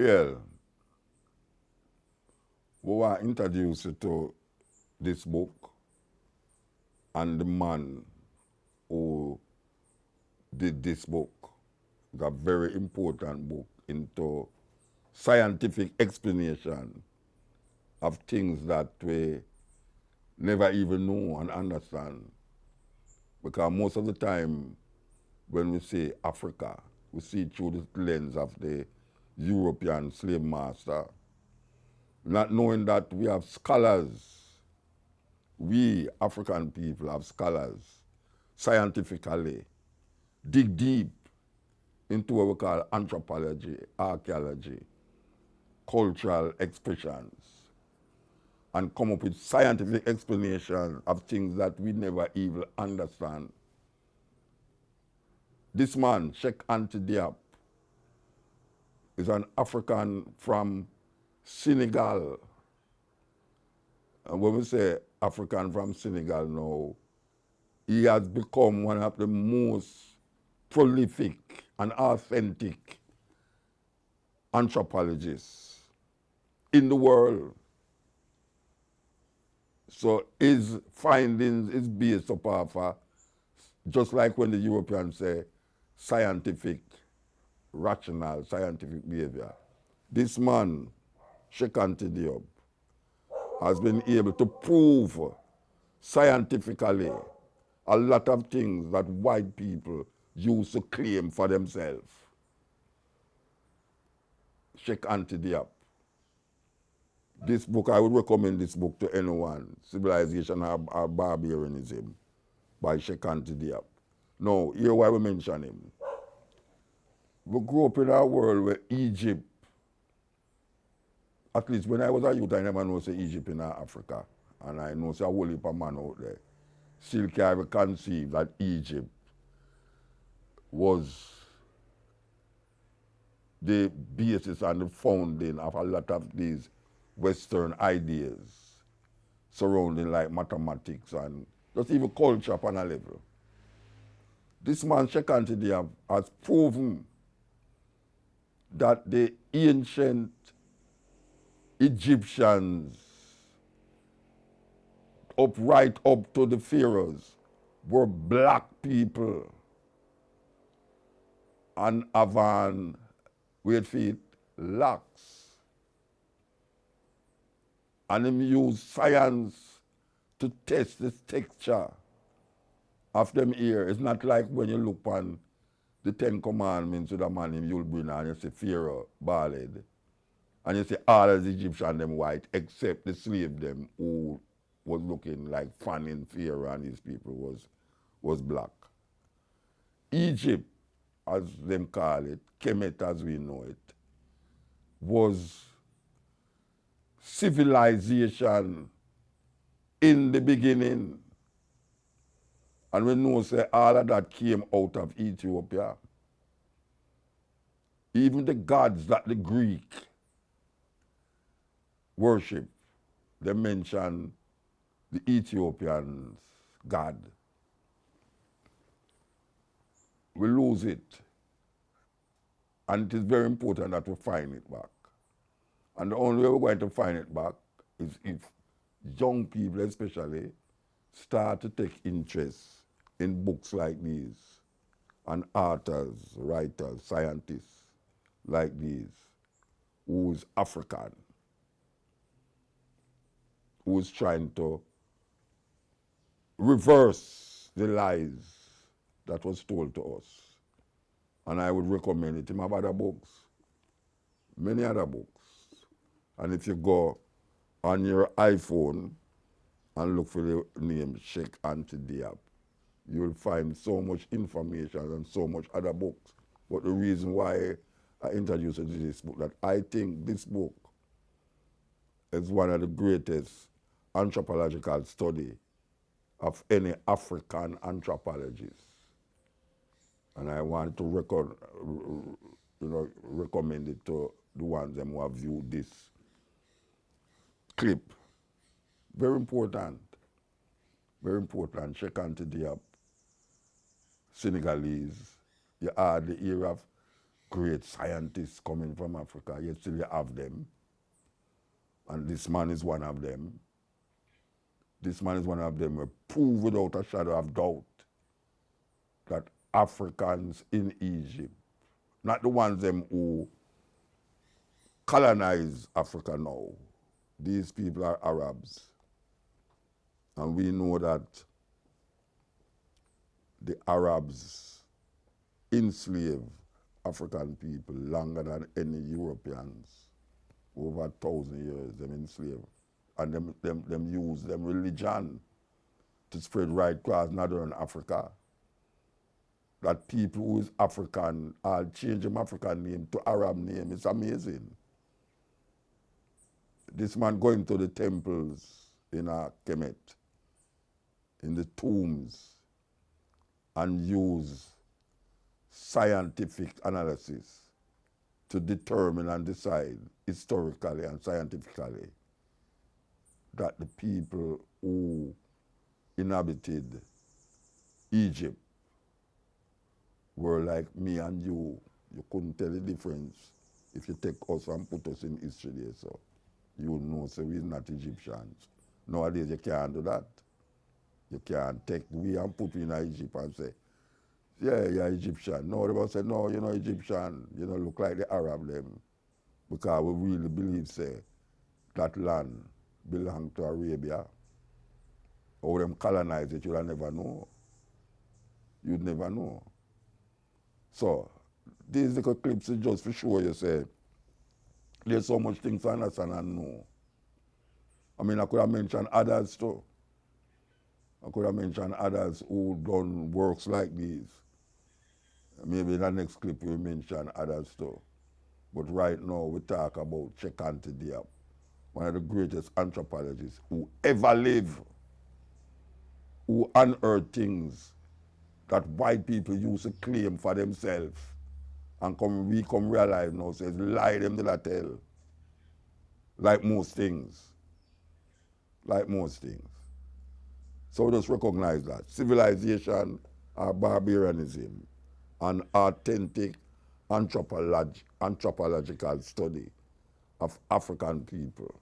Yeah, we were introduced to this book and the man who did this book. It's a very important book into scientific explanation of things that we never even know and understand. Because most of the time when we say Africa, we see it through the lens of the European slave master, not knowing that we have scholars, we African people have scholars, scientifically, dig deep into what we call anthropology, archaeology, cultural expressions, and come up with scientific explanation of things that we never even understand. This man, Cheikh Anta Diop, is an African from Senegal. And when we say African from Senegal now, he has become one of the most prolific and authentic anthropologists in the world. So his findings is based upon, just like when the Europeans say scientific, rational, scientific behavior. This man, Cheikh Anta Diop, has been able to prove scientifically a lot of things that white people used to claim for themselves. Cheikh Anta Diop. This book, I would recommend this book to anyone, Civilization or Barbarianism by Cheikh Anta Diop. Now, here why we mention him. We grew up in a world where Egypt, at least when I was a youth, I never know say Egypt in Africa. And I know say a whole heap of man out there still can't conceive that Egypt was the basis and the founding of a lot of these Western ideas surrounding like mathematics and just even culture upon a level. This man, Cheikh Anta Diop, has proven that the ancient Egyptians, right up to the pharaohs, were black people and have, wait for it, locks. And him use science to test the texture of them ear. It's not like when you look on the 10 Commandments with a man in you'll bring and you see Pharaoh bald. And you see all of the Egyptians them white except the slave them who was looking like fanning Pharaoh and his people was black. Egypt, as them call it, Kemet as we know it, was civilization in the beginning. And we know say all of that came out of Ethiopia. Even the gods that the Greek worship, they mention the Ethiopians' God. We lose it. And it is very important that we find it back. And the only way we're going to find it back is if young people especially start to take interest in books like these and authors, writers, scientists like these who is African, who is trying to reverse the lies that was told to us. And I would recommend it. Him have other books, many other books. And if you go on your iPhone and look for the name Cheikh Anta Diop, you'll find so much information and so much other books. But the reason why I introduced you to this book, that I think this book is one of the greatest anthropological study of any African anthropologist. And I want to recommend it to the ones who have viewed this clip. Very important. Very important. Cheikh Anta Diop, Senegalese. You add the era of great scientists coming from Africa, yet still you have them. And this man is one of them. This man is one of them. We prove without a shadow of doubt that Africans in Egypt, not the ones them who colonize Africa now, these people are Arabs. And we know that the Arabs enslave African people longer than any Europeans. Over 1,000 years, them enslaved. And them use them religion to spread right across northern Africa. That people who is African are change them African name to Arab name. It's amazing. This man going to the temples in Kemet, in the tombs, and use scientific analysis to determine and decide historically and scientifically that the people who inhabited Egypt were like me and you. You couldn't tell the difference if you take us and put us in history there, so you would know, so we're not Egyptians. Nowadays you can't do that. You can't take we and put we in Egypt and say, yeah, you're Egyptian. No, they will say, no, you're not Egyptian. You don't look like the Arab them. Because we really believe, say, that land belonged to Arabia. Or them colonize it, you'll never know. You'd never know. So, these little clips is just for sure you say, there's so much things to understand and know. I mean, I could have mentioned others too. I could have mentioned others who done works like these. Maybe in the next clip we'll mention others too. But right now we talk about Cheikh Anta Diop, one of the greatest anthropologists who ever lived, who unearthed things that white people used to claim for themselves. And we come realize now, says lie them to that tell. Like most things. Like most things. So just recognize that. Civilization or barbarianism, an authentic anthropological study of African people.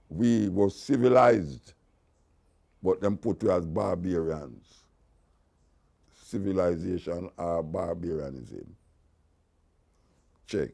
We were civilized, but them put you as barbarians. Civilization or barbarianism. Check.